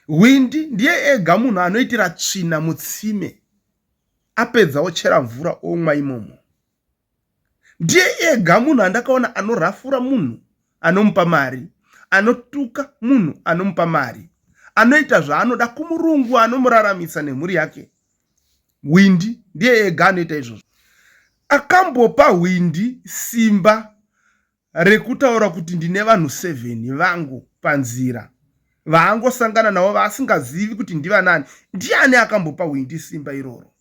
Windi ndiye ega munhu anoitira tsvina mutsime apedza ochera mvura omwa imomo. Ndiye ega munhu andakaona anorafura munhu anomupa mari, anotuka munhu anomupa mari, anoita zvaanoda kumurungu anomuraramisa nemhuri yake. Windi ndiye ega anoita izvozvo. Akambopa Windi simba rekutaura kuti ndine vanhu 7 vangu panzira vaangosangana navo vaasingazivi kuti ndivanani. Ndiani akambopa Windi simba iroro?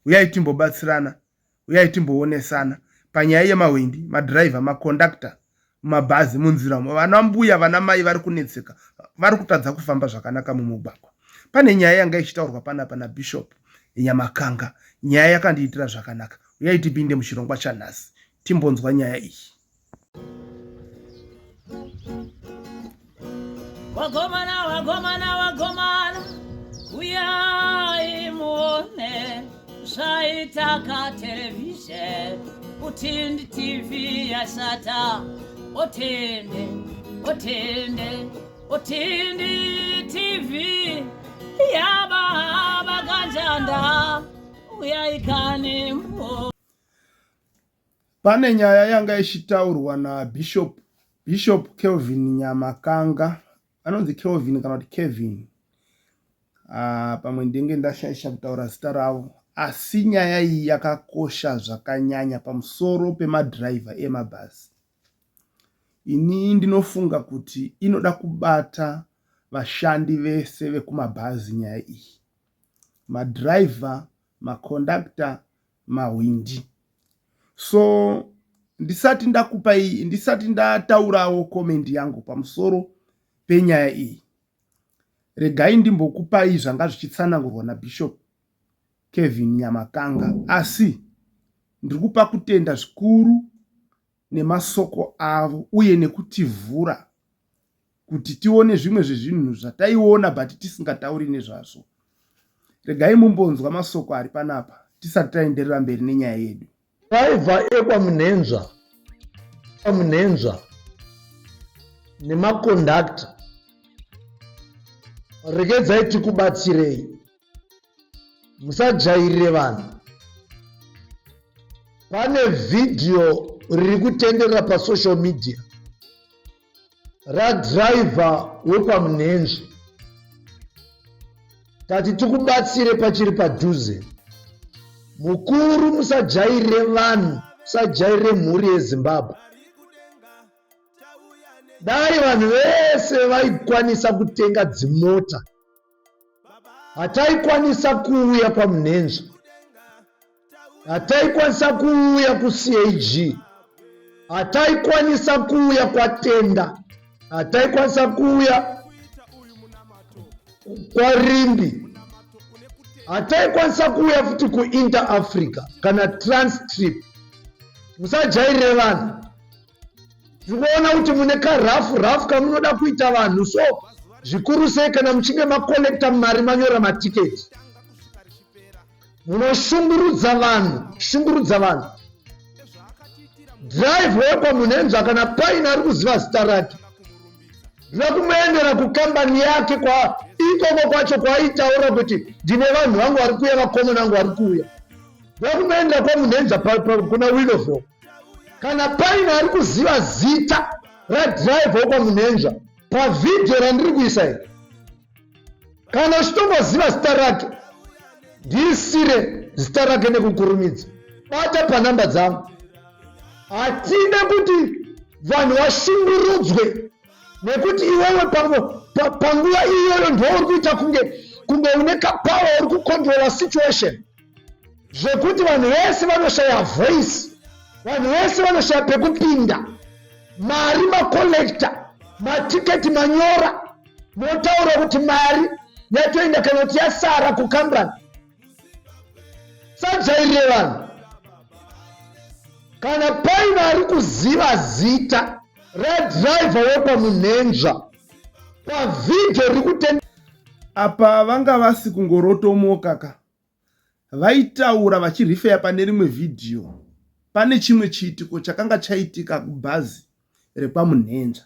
Uyai timbobatsirana, uyai timboonesana panyaya yemawindi, madhiraivha, makondakta mumabhazi munzira. Vana mbuya vana mai vari kunetseka, vari kutadza kufamba zvakanaka mumugwagwa. Pane nyaya yanga ichitaurwa panapa naBishop Nyamakanga. Nyaya yakandiitira zvakanaka. Uyai tipinde muchirongwa chanhasi timbonzwa nyaya iyi. Wagomana, wagomana, wagomana, uyai muone zvaitaka television, Utindi TV yashata, Utindi, Utindi, Utindi TV yaba ganjanda, uyai kane muone. Pane nyaya yanga ichitaurwa naBishop Kelvin Nyamakanga. Anonzi Kelvin kana kuti Kevin. Pamwe ndenge ndashaisha kutaura zita ravo. Asi nyaya iyi yakakosha zvakanyanya pamusoro pemadhiraivha emabhazi. Ini ndinofunga kuti inoda kubata vashandi vese vekumabhazi nyaya iyi. Madhiraivha, makondakta, mawindi. So ndisati ndataurawo komendi yangu pamusoro penyaya iyi, regai ndimbokupai zvanga zvichitsanangurwa naBishop Kevin Nyamakanga, asi ndiri kupa kutenda zvikuru nemasoko avo uye nekutivhura kuti tione zvimwe zvezvinhu zvataiona but tisingatauri nezvazvo. Regai mumbonzwa masoko ari panapa tisati taenderera mberi nenyaya yedu. Driver ekwamunenzva nemakondakta, regedzai tikubatsirei, musajairire vanhu. Pane vhidhiyo riri kutenderera pasocial media radhiraivha wekwamunenzva. Tati tikubatsire pachiri padhuze. Mukuru, musajairire vanhu, musajairire mhuri yeZimbabwe. Dai vanhu vese vaikwanisa kutenga dzimota, hataikwanisa kuuya kwamunenzva, hataikwanisa kuuya kuCAG, hataikwanisa kuuya kwaTenda, hataikwanisa kuuya kwaRimbi, hataikwanisa kuuya futi kuInter Africa kana Transtrip. Musajairire vanhu. Tikuona kuti mune karafu kamunoda kuita vanhu, so zvikuru sei kana muchinge makolekta mari manyora matiketi. Munoshungurudza vanhu. Drive wekwamunenzva kana paina ari kuziva zita rake, ndinoda kumuendera kukambani yake ikoko kwacho kwaitaura kuti ndine vanhu vangu vari kuuya, vakomana vangu vari kuuya. Ndinoda kumuendera kwamunenzva kuna Willowville. Kana paina ari kuziva zita radhiraivha wekwamunenzva pavhidhiyo randiri kuisa iyi, kana uchitomboziva zita rake, ndiisire zita rake nekukurumidza. Bata panhamba dzangu. Hatine kuti vanhu vashungurudzwe nekuti iwewe panguva iyoyo ndo uri kuita kunge une kapawa uri kucontrola situation, zvekuti vanhu vese vanoshaya voice, vanhu vese vanoshaya pekupinda, mari makolekta, matiketi manyora, motaura kuti mari yatoenda kana kuti yasara kukambani. Sajairire vanhu. Kana paina ari kuziva zita radhiraivha wekwamunenzva pavhidhiyo riri kutenda, apa vanga vasi kungorotomoka ka, vaitaura vachirifeya pane rimwe vhidhiyo. Pane chimwe chiitiko chakanga chaitika kubhazi rekwamunenzva.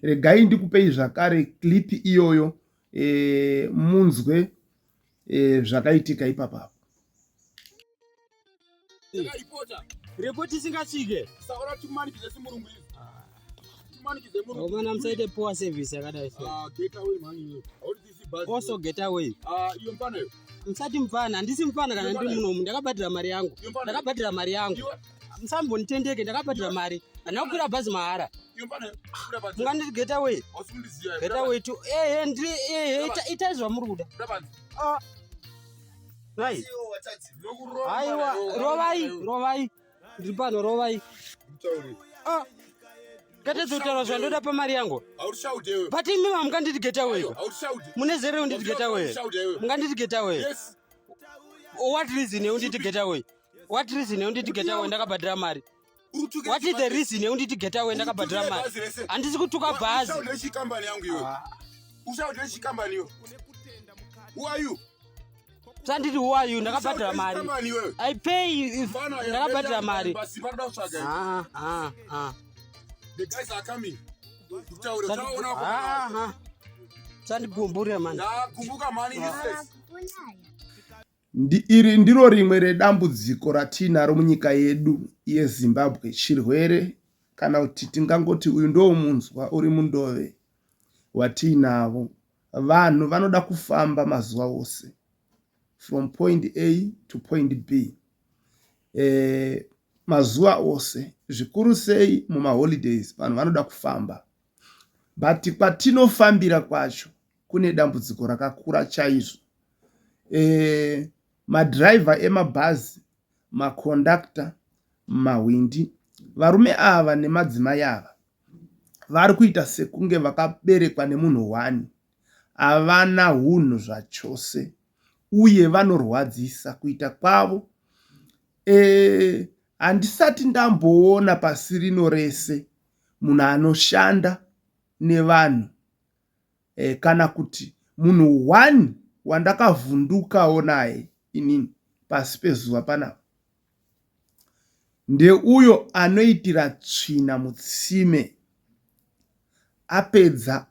Regai ndikupei zvakare klipi iyoyo munzwe zvakaitika ipapapo. Report isingasvike. Saka timanikidze simurungu izvi. Timanikidze murungu. Omana musaite poor service yakadai so. Get away mani. How did this bus? Also get away. Iyo mpana yo. Musati mupana, handisi mupana kana ndiri munomu, ndakabhadhira mari yangu. Ndakabhadhira mari yangu. Musambonitendeke, ndakabhadhira mari. Handina kukwira bhazi mahara. Iyo mpana yo. Munganditi get away. Osundiziya. Get away to itai zvamuri kuda. Right. Aiwa, rovai. Ndiri pano rovai. Katadzotara zvandoda pamari yangu. Aushaude. But imi munganditi get away. Aushaude. Mune zere unditi get away. Munganditi get away. Yes. What reason unditi get away? What reason unditi get away ndakabhadhira mari? What is the reason unditi get away ndakabhadhira mari? Handisi kutuka bhazi. Aushaude chikambani yangu iwe. Aushaude chikambani iwe. Who are you? Sanditi who are you? Ndakabhadhira mari. I pay you if ndakabhadhira mari. The guys are coming. Sandigumburia man. Kumbuka mani Iri ndiro rimwe redambudziko ratinaro munyika yedu yeZimbabwe, chirwere kana kuti tingangoti uyu ndo munzwa uri mundove watinavo. Vanhu vanoda kufamba mazuva ose from point A to point B. Mazuva ose zvikuru sei mumaholidays vanhu vanoda kufamba, but kwatinofambira kwacho kune dambudziko rakakura chaizvo. Madriver emabhazi, makondakta, mahwindi, varume ava nemadzimai ava vari kuita sekunge vakaberekwa nemunhu wani. Havana hunhu zvachose uye vanorwadzisa kuita kwavo. Handisati ndamboona pasi rino rese munhu anoshanda nevanhu kana kuti munhu wani wandakavhundukawo naye inini pasi pezuva panapa ndeuyo anoitira tsvina mutsime, apedza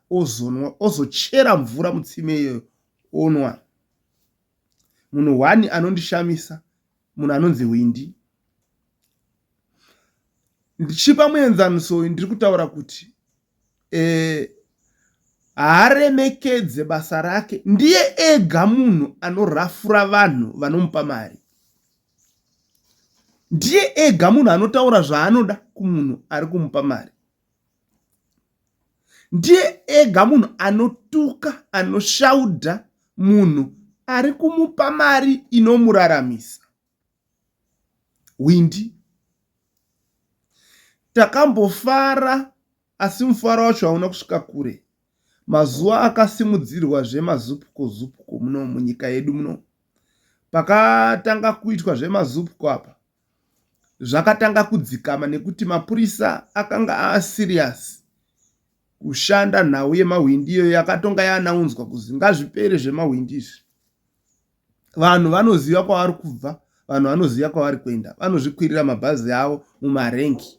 ozochera mvura mutsime iyoyo onwa. Munhu wani anondishamisa, munhu anonzi Windi. Ndichipa muenzaniso uyu ndiri kutaura kuti haaremekedze basa rake. Ndiye ega munhu anorafura vanhu vanomupa mari. Ndiye ega munhu anotaura zvaanoda kumunhu ari kumupa mari. Ndiye ega munhu anotuka, anoshaudha munhu ari kumupa mari inomuraramisa. Windi. Takambofara asi mufaro wacho hauna kusvika kure. Mazuva akasimudzirwa zvemazupuko muno munyika yedu muno. Pakatanga kuitwa zvemazupuko apa zvakatanga kudzikama nekuti mapurisa akanga asirias kushanda nhau yemahwindi iyo yakatonga yaanaunzwa kuzi ngazvipere zvemahwindi izvi. Vanhu vanoziva kwavari kubva, vanhu vanoziva kwavari kuenda, vanozvikwirira mabhazi avo mumarengi.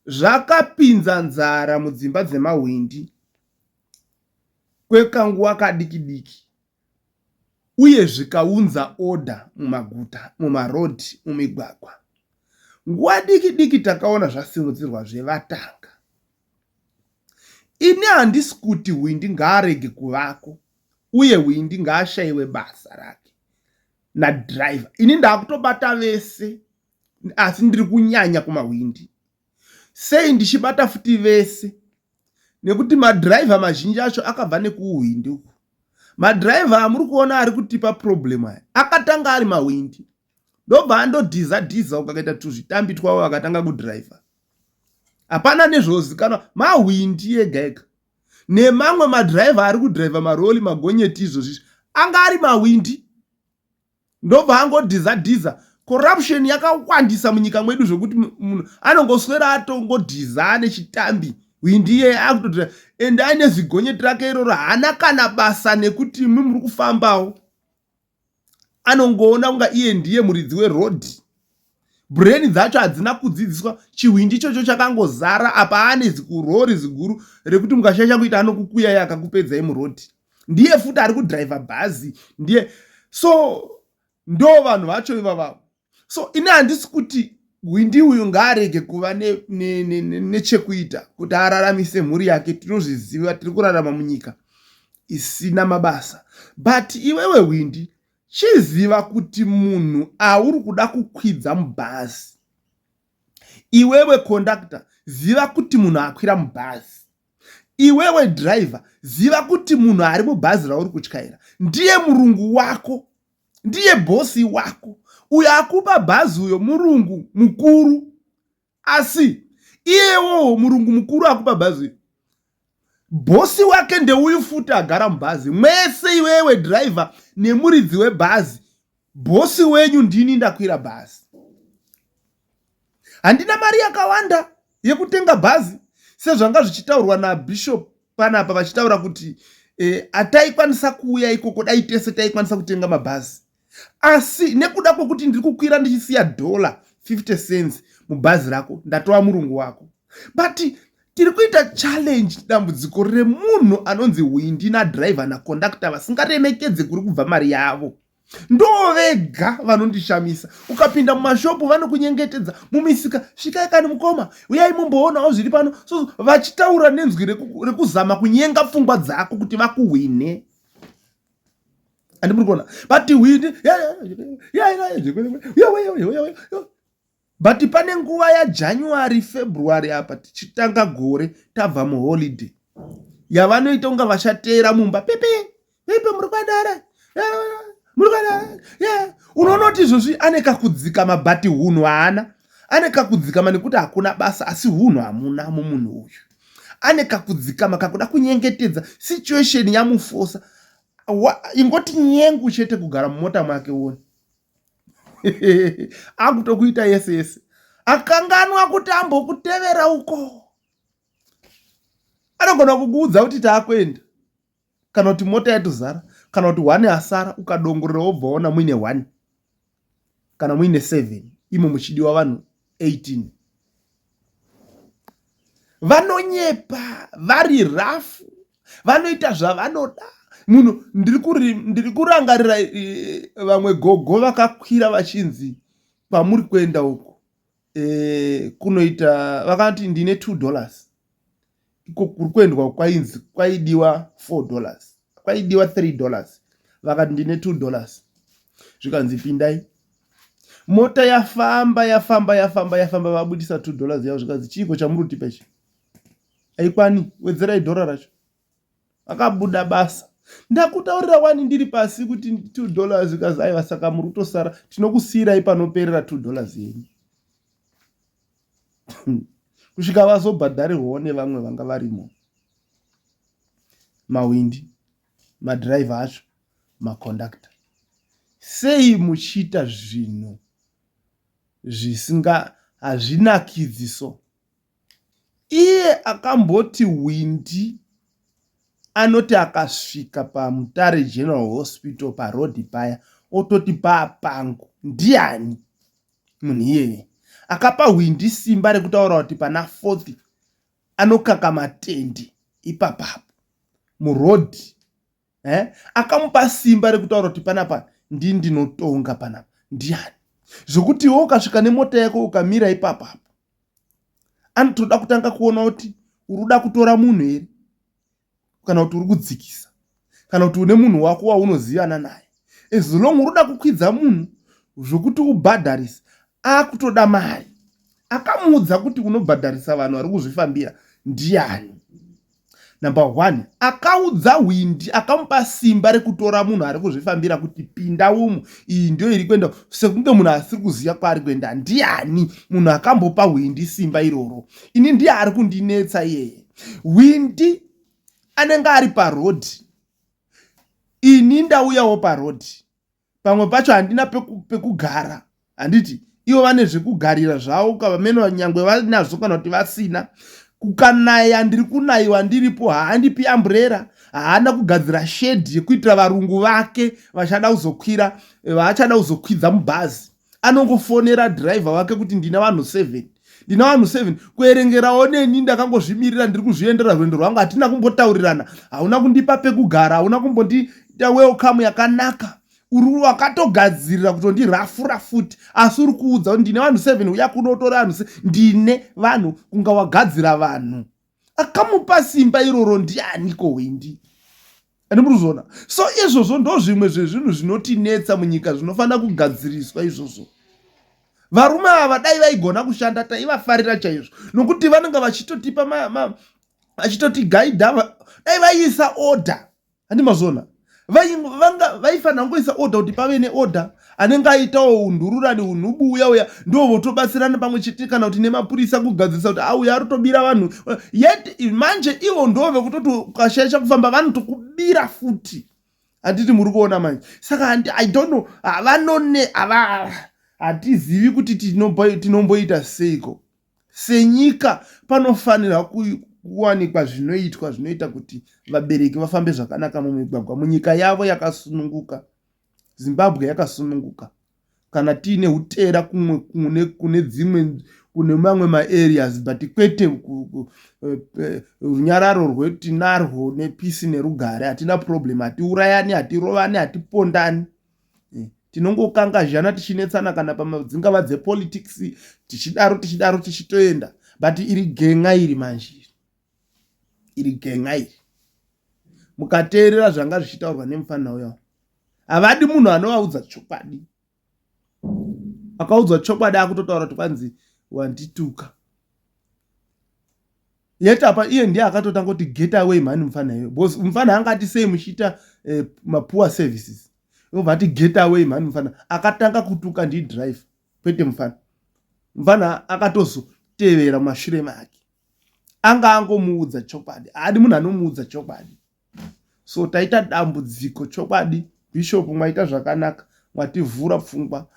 Zvakapinza nzara mudzimba dzemahwindi kwekanguva kadiki uye zvikaunza oda mumaguta, mumarodhi, mumigwagwa. Nguva diki takaona zvasimudzirwa zvevatanga. Ini handisi kuti Windi ngaarege kuvako uye Windi ngaashayiwe basa rake nadriver. Ini ndakutobata vese asi ndiri kunyanya kumahwindi. Sei ndichibata futi vese? Nekuti madriver mazhinji acho akabva nekuuhwindi uku. Madriver amuri kuona ari kutipa problem aya akatanga ari mahwindi. Ndobva andodhiza ukakaita tuzvitambi twavo akatanga kudriver. Hapana nezvozikanwa mahwindi ega. Nemamwe madriver ari kudriver maroli, magonyeti izvozvi anga ari mahwindi. Ndobva angodhiza. Corruption yakawandisa munyika mwedu zvokuti munhu anongoswera atongodhiza nechitambi. Windi iye akutodhiza ende aine zigonyeti rake iroro hana kana basa nekuti muri kufambawo. Anongoona kunga iye ndiye muridzi werodhi. Brain dzacho hadzina kudzidziswa. Chihwindi ichocho chakangozara apa ane zikurori ziguru rekuti mukashasha kuita anokukuyai akakupedzai murodi. Ndiye futi ari kudhiraivha bhazi, ndiye. So ndo vanhu vacho ivava. So ine handisi kuti Windi uyu ngaarege kuva nechekuita kuti araramise mhuri yake. Tinozviziva tiri kurarama munyika isina mabasa. But iwewe Windi, chiziva kuti munhu auri kuda kukwidza mubhazi. Iwewe conductor, ziva kuti munhu akwira mubhazi. Iwewe driver, ziva kuti munhu ari mubhazi rauri kutyaira ndiye murungu wako, ndiye bosi wako. Uyo akupa bhazi uyo murungu mukuru, asi iyewo murungu mukuru akupa bhazi uyo, bosi wake ndeuyu futi agara mubhazi. Mwese iwewe driver nemuridzi webhazi, bosi wenyu ndini ndakwira bhazi. Handina mari yakawanda yekutenga bhazi, sezvanga zvichitaurwa naBishop panapa vachitaura kuti ataikwanisa kuuya ikoko dai tese taikwanisa kutenga mabhazi. Asi nekuda kwokuti ndiri kukwira ndichisiya $50 mubhazi rako, ndatova murungu wako. But tiri kuita challenge, dambudziko remunhu anonzi Windi nadriver naconductor vasingaremekedze kuri kubva mari yavo. Ndo vega vanondishamisa. Ukapinda mumashopu vanokunyengetedza, mumisika svikai kani mukoma, uyai mumboonawo zviri pano. So vachitaura nenzwi rekuzama kunyenga pfungwa dzako kuti vakuhwine. Andi muri kuona. But Windi but pane nguva yaJanuary February apa tichitanga gore tabva muholiday yavanoita unga vashatera mumba. Pepe muri kwadara. Unoona kuti izvozvi ane kakudzika mabhati hunhu haana. Ane kakudzikama nekuti hakuna basa, asi hunhu hamuna mumunhu uyu. Ane kakudzikama kakuda kunyengetedza, situation yamufosa. Ingoti nyengu chete kugara mumota make uone. Akutokuita yese. Akanganwa kuti ambokutevera uko. Anogona kukuudza kuti taakwenda. Kana kuti mota yatozara. Kana kuti 1 asara ukadongorera wobvaona muine 1 kana muine 7 imo muchidiwa vanhu 18. Vanonyepa, vari rafu, vanoita zvavanoda. Munhu ndiri kurangarira vamwe gogo vakakwira vachinzi pamuri kuenda uko kunoita vakati ndine $2. Iko kuri kuendwa kwainzi kwaidiwa $4. Kwaidiwa $3. Vakati ndine $2. Zvikanzi pindai. Mota yafamba vabudisa $2 yavo. Zvikanzi chiko chamuri kutipa ichi? Aikwani, wedzerai $1 racho. Akabuda basa. Ndakutaurira 1 ndiri pasi kuti $2. Zvikanzi aiwa saka muri kutosara, tinokusiyirai panoperera $2 yenyu. Kusvika vazobhadharirwawo nevamwe vanga varimo. Mawindi, madriver acho, maconductor. Sei muchiita zvinhu hazvinakidziso? Iye akamboti Windi anoti akasvika paMutare General Hospital parodi paya ototi paapangu. Ndiani munhu iyeye? Akapa Windi simba rekutaura kuti pana 4th anokaka matende ipapapo murodi. Akamupa simba rekutaura kuti panapa ndinotonga panapa. Ndiani? Zvokuti iwe ukasvika nemota yako ukamira ipapapo, anotoda kutanga kuona kuti uruda kutora munhu here, kana kuti uri kudzikisa, kana kuti une munhu wako waunozivana naye. As long uruda kukwidza munhu zvokuti ubhadharisa, akutoda mari. Akamuudza kuti unobhadharisa vanhu vari kuzvifambira. Ndiani? Number 1, akaudza Windi, akamupa simba rekutora munhu ari kuzvifambira kuti pinda umu, iyi ndio iri kuenda, sekunge munhu asiri kuziva kwaari kuenda. Ndiani munhu akambopa Windi simba iroro? Ini ndiye ari kundinetsa iyeye. Windi anenge ari parodi, ini ndauyawo parodi. Pamwe pacho handina pekugara. Handiti ivo vane zvekugarira zvavo, kavameno nyangwe vanazvo kana kuti vasina. Kukanaya ndiri kunayiwa ndiripo, haandipi umbrella, haana kugadzira shedi yekuitira varungu vake vachada kuzokwidza mubhazi. anongofonera dhiraivha wake kuti ndina vanhu 7 kuerengerawo neni ndakangozvimirira ndiri kuzviendera rwendo rwangu, hatina kumbotaurirana, hauna kundipa pekugara, hauna kumbondiita welcome yakanaka, uri wakatogadzirira kuti ndirafura futi, asi uri kuudza kuti ndine vanhu 7 uya kunotora vanhu ndine vanhu kunga wagadzira vanhu. Akamupa simba iroro ndianiko wendi? Andimuruzona. So izvozvo ndo zvimwe zvezvinhu zvinotinetsa munyika zvinofanira kugadziriswa izvozvo. Varume ava dai vaigona kushanda taivafarira chaizvo, nokuti vanenge vachitotipa vachitotigaidha, dai vaiisa order. Andimazona. Vaifanira kungoisa order kuti pave neorder, anenge aitawo undururani unubuya uya ndo votobatsirana pamwe chete kana kuti nemapurisa kugadzirisa kuti auya arotobira vanhu. Yet manje ivo ndove kutoti ukashaisha kufamba vanotokubira futi. Handiti muri kuona manje. Saka I don't know, vanone hatizivi kuti tinomboita seiko. Senyika panofanira kuwanikwa zvinoita kuti vabereki vafambe zvakanaka mumigwagwa. Munyika yavo yakasununguka, Zimbabwe yakasununguka, kana tiine hutera kune mamwe maareas, but kwete runyararo rwetinarwo nepisi nerugare, hatina problem, hatiurayani, hatirovani, hatipondani. Tinongokangazhana tichinetsana kana pamadzingava dzepolitics, tichidaro tichitoenda, but iri genga iri manje. Iri genga iri. Mukateerera zvanga zvichitaurwa nemufana uya. Havadi munhu anovaudza chokwadi. Akaudzwa chokwadi akutotaura kuti kwanzi wandituka. Yet apa iye ndiye akatotanga kuti get away mani mufana iye. Because mufana angati sei muchiita poor services. Vati get away mani mufana. Akatanga kutuka ndi drive. Kwete mufana. Mufana akatozotevera mashure make. Anga angomuudza chokwadi. Hadi munhu anomuudza chokwadi. So taita dambudziko chokwadi. Bishop mwaita zvakanaka, mwativhura pfungwa.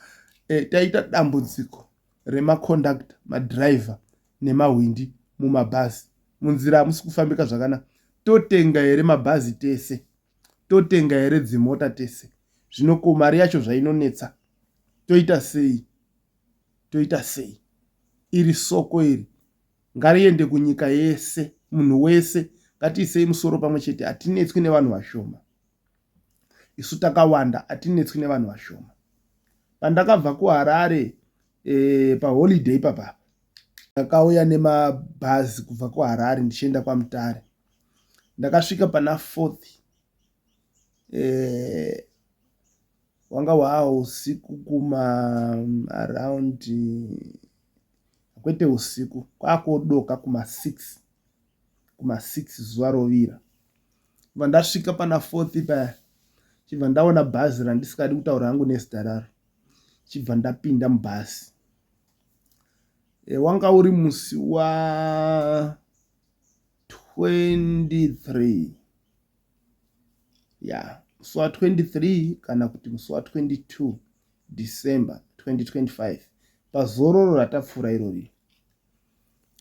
Taita dambudziko remakondakta, madriver nemahwindi mumabhazi. Munzira hamusi kufambika zvakanaka. Totenga here mabhazi tese, totenga here dzimota tese. Zvinoko mari yacho zvainonetsa. Toita sei? Iri soko iri ngariende kunyika yese, munhu wese, ngatiisei musoro pamwe chete. Hatinetswi nevanhu vashoma. Isu takawanda, hatinetswi nevanhu vashoma. Pandakabva kuHarare paholiday papa, ndakauya nemabhazi kubva kuHarare ndichienda kwaMutare. Ndakasvika pana 4th, wanga usiku around kwete usiku, kwakodoka kuma6 zuva rovira. Vandasvika pana 4th paya, chibva ndaona bhazi randisikadi kutaura hangu nezita raro, chibva ndapinda mubhazi. Wanga uri musi wa 23, musi wa 23 kana kuti musi wa 22 December 2025, pazororo ratapfuura irori.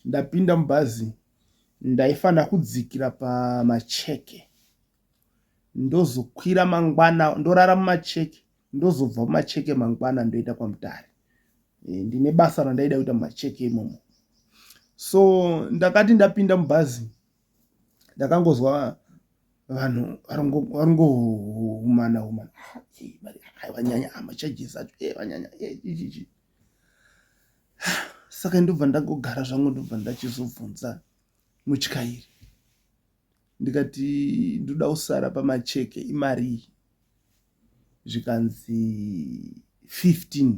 Ndapinda mubhazi, ndaifanira kudzikira pamacheke, ndozokwira mangwana, ndorara mumacheke, ndozobva mumacheke mangwana ndoita kwaMutare. Ndine basa randaida kuita mumacheke imomo. So ndakati ndapinda mubhazi, ndakangozwa vanhu varingohumana. Vanyanya amachajisi acho, vanyanya ichichi. Saka ndobva ndangogara zvangu, ndobva ndachizobvunza mutyairi. Ndikati ndoda kusara pamacheke, imari zvikanzi 15.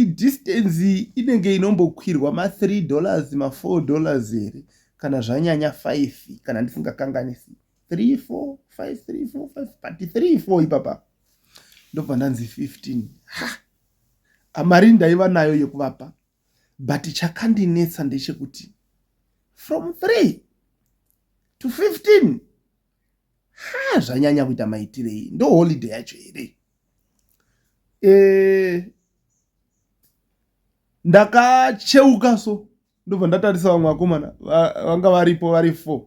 Distance inenge inombokwirwa $3, $4 here, kana zvanyanya 5, kana ndisingakanganisi 3, 4, 5, 3, 4, 5, but 3, 4 ipapa. Ndobva ndanzi 15. Amari ndaiva nayo yekuvapa, but chakandinetsa ndechekuti from 3 to 15, zvanyanya kuita maitirei. Ndo holiday yacho here. Ndakacheuka so, ndobva ndatarisa vamwe vakomana vanga varipo vari 4,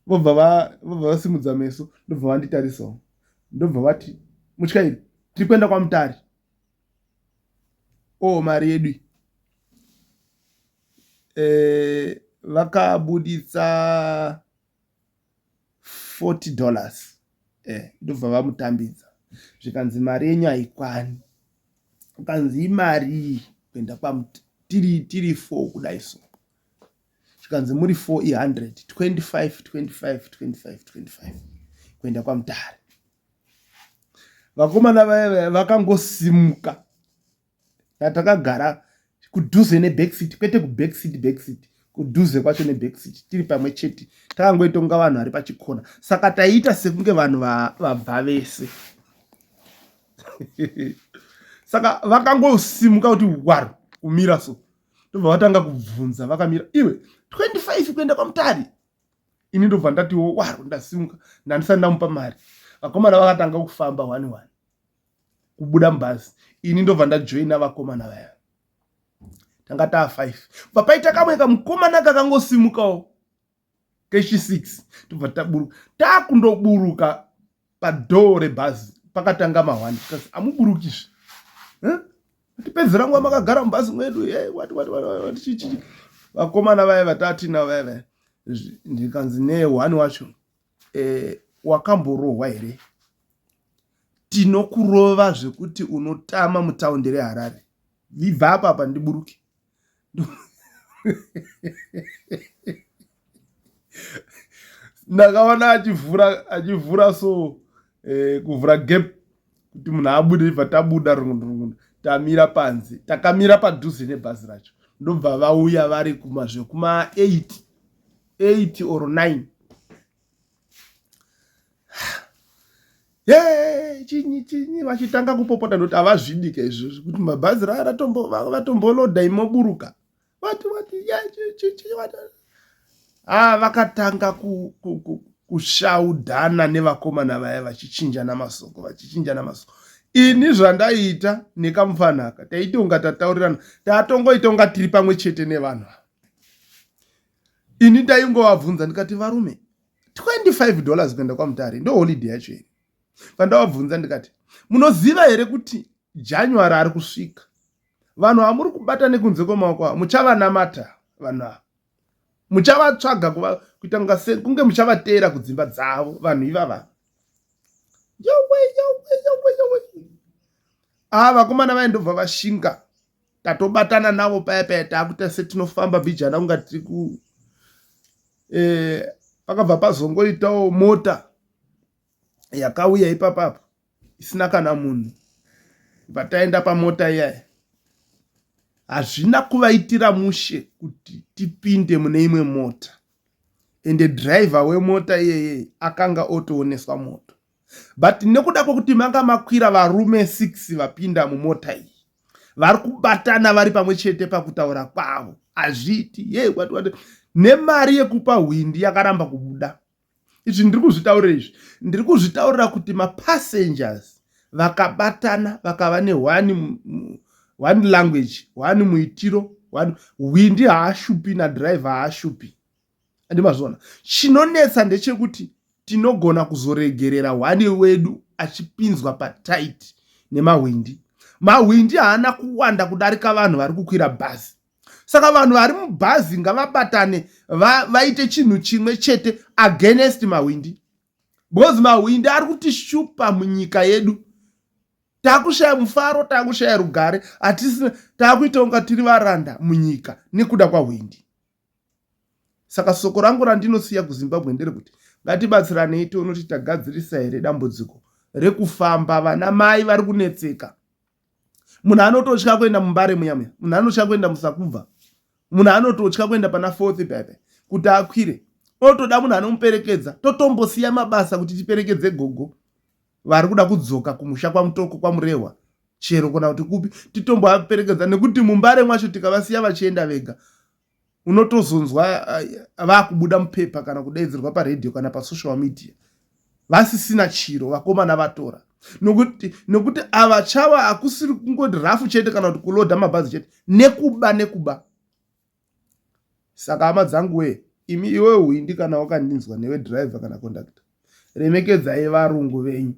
vobva vasimudza meso, ndobva vanditarisawo. ndobva vati mutyairi tiri kuenda kwaMutare. Mari yedu vakabuditsa $40 ndobva vamutambidza zvikanzi mari yenyu haikwani. Ukanzi imari kuenda tiri 4 kudai so zvikanzi muri 4 100 25 kuenda kwaMutare. Vakomana vaya vakangosimuka. Takagara kudhuze nebackseat, kwete kubackseat kudhuze kwacho nebackseat tiri pamwe chete, takangoita kunga vanhu vari pachikona, saka taiita sekunge vanhu vabva vese. Saka vakangosimuka kuti waru kumira so, ndobva vatanga kubvunza, vakamira, iwe 25 kuenda kwaMutare. Ini ndobva ndatiwo waru, ndasimuka ndandisati ndamupa mari. Vakomana vakatanga kufamba 1 kubuda mubhazi. Ini ndobva ndajoina vakomana vaya, tanga taa 5. Papaita kamwe kamukomana kakangosimukawo kechi 6 tobva taburuka. Takundoburuka padhoo rebhazi pakatanga ma1 kasi amuburukizve. Tipedzera nguva makagara mubhazi mwedu wati vakomana vaya vatatina vaya ndikanzi ne1 wacho wakamborohwa here? Tinokurova zvekuti unotama mutaundi reHarare. Vibva apa ndiburuke. Ndakaona achivhura so kuvhura gap kuti munhu abude, ibva tabuda rungu tamira panze. Takamira padhuze nebhazi racho. Ndobva vauya vari kuma 8 or 9. Chinyi vachitanga kupopota ndoti havazvidika izvozvo kuti mabhazi raya vatombolodha imoburuka. Vakatanga kushaudhana nevakomana vaya vachichinjana masoko. Ini zvandaita nekamufanhaka taiti unga tataurirana, tatongoita unga tiri pamwe chete nevanhu. Ini ndaingovabvunza ndikati varume, $25 kuenda kwaMutare ndo holiday yacho here. Pandavabvunza ndikati munoziva here kuti January ari kusvika, vanhu vamuri kubata nekunze kwemaoko avo muchavanamata, vanhu ava muchavatsvaga kuita kunge muchavateera kudzimba dzavo vanhu ivava. Vakomana vaye ndobva vashinga, tatobatana navo paya takuita setinofamba bijana kunga tiri pakabva pazongoitawo mota yakauya ipapapo isina kana munhu. Pataenda pamota iyaya hazvina kuvaitira mushe kuti tipinde mune imwe mota, ende driver wemota iyeye akanga otooneswa moto. But nekuda kwokuti manga makwira varume 6 vapinda mumota iyi, vari kubatana vari pamwe chete pakutaura kwavo, hazviti nemari yekupa hwindi yakaramba kubuda. Izvi ndiri kuzvitaurira izvi, ndiri kuzvitaurira kuti mapassengers vakabatana vakava one language, one muitiro, hwindi haashupi nadriver haashupi. Andimazvona, chinonetsa ndechekuti tinogona kuzoregerera hwani wedu achipinzwa pataiti nemahwindi. Mahwindi haana kuwanda kudarika vanhu vari kukwira bhazi. Saka vanhu vari mubhazi ngavabatane vaite chinhu chimwe chete against mahwindi. Because mahwindi ari kutishupa munyika yedu. Takushaya mufaro, takushaya rugare, takuita unga tiri varanda munyika nekuda kwahwindi. Saka soko rangu randinosiya kuZimbabwe nderekuti ngatibatsiranei tione kuti tagadzirisa here dambudziko rekufamba. Vana mai vari kunetseka. Munhu anototya kuenda muMbare muyamuya, munhu anotya kuenda muSakubva, munhu anototya kuenda pana 4th pepe kuti akwire. Otoda munhu anomuperekedza. Totombosiya mabasa kuti tiperekedze gogo vari kuda kudzoka kumusha kwaMutoko kwaMurehwa chero kana kuti kupi, titomboaperekedza nekuti muMbare mwacho tikavasiya vachienda vega unotozonzwa vakubuda mupepa kana kudaidzirwa paredhiyo kana pasocial media vasisina chiro, vakomana vatora. Nokuti ava chava hakusiri kungoti rafu chete kana kuti kulodha mabhazi chete, nekuba. Saka hama dzangu iwe hwindi kana wakandinzwa newe driver kana conductor, remekedzai varungu venyu.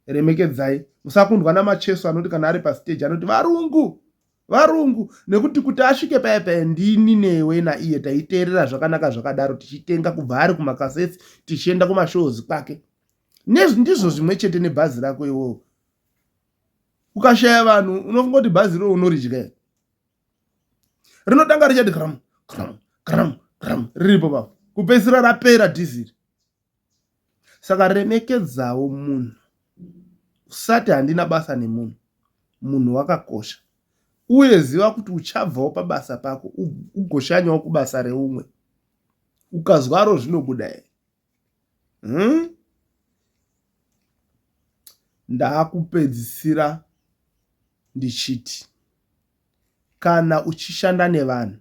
remekedzai. Musakundwa namacheso anoti kana ari pastage anoti varungu, nekuti kuti asvike paya ndini newe naiye taiteerera zvakanaka zvakadaro, tichitenga kubva ari kumakaseti tichienda kumashows kwake. Ndizvo zvimwe chete nebhazi rako iwowo. Ukashaya vanhu unongoti bhazi ro unoridya. Rinotanga richati kram riripo papo, kupedzisira rapera dhiziri. Saka remekedzawo munhu. Usati handina basa nemunhu. Munhu wakakosha. Uye ziva kuti uchabvawo pabasa pako ugoshanyawo kubasa reumwe. Ukazwaro zvinobuda here. Ndaakupedzisira ndichiti, kana uchishanda nevanhu,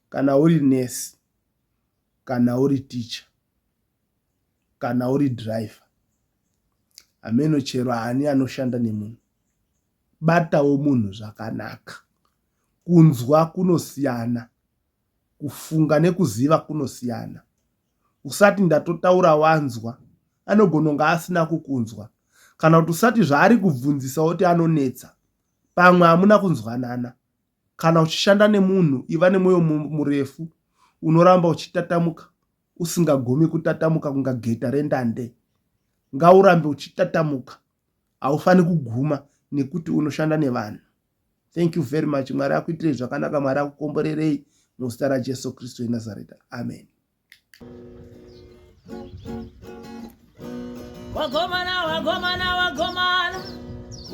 kana uri nesi, kana uri ticha, kana uri driver, ameno chero ani anoshanda nemunhu, batawo munhu zvakanaka. Kunzwa kunosiyana, kufunga nekuziva kunosiyana. Usati ndatotaura wanzwa, anogona kunge asina kukunzwa. Kana kuti usati zvaari kubvunzisa kuti anonetsa, pamwe hamuna kunzwanana. Kana uchishanda nemunhu, iva nemwoyo murefu, unoramba uchitatamuka, usingagomi kutatamuka kunga geta rendande. Ngaurambe uchitatamuka, haufani kuguma nekuti unoshanda nevanhu. Thank you very much. Mwari akuitirei zvakanaka, Mwari akukomborerei muzita raJesu Kristu weNazareta. Amen. Wagomana,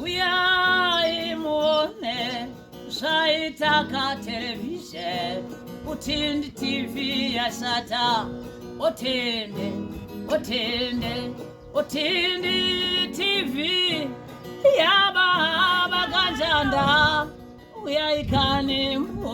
uyai muone zvaitaka television, Utindi TV yashata. Utindi TV yaba ganjanda, uyai kani muone.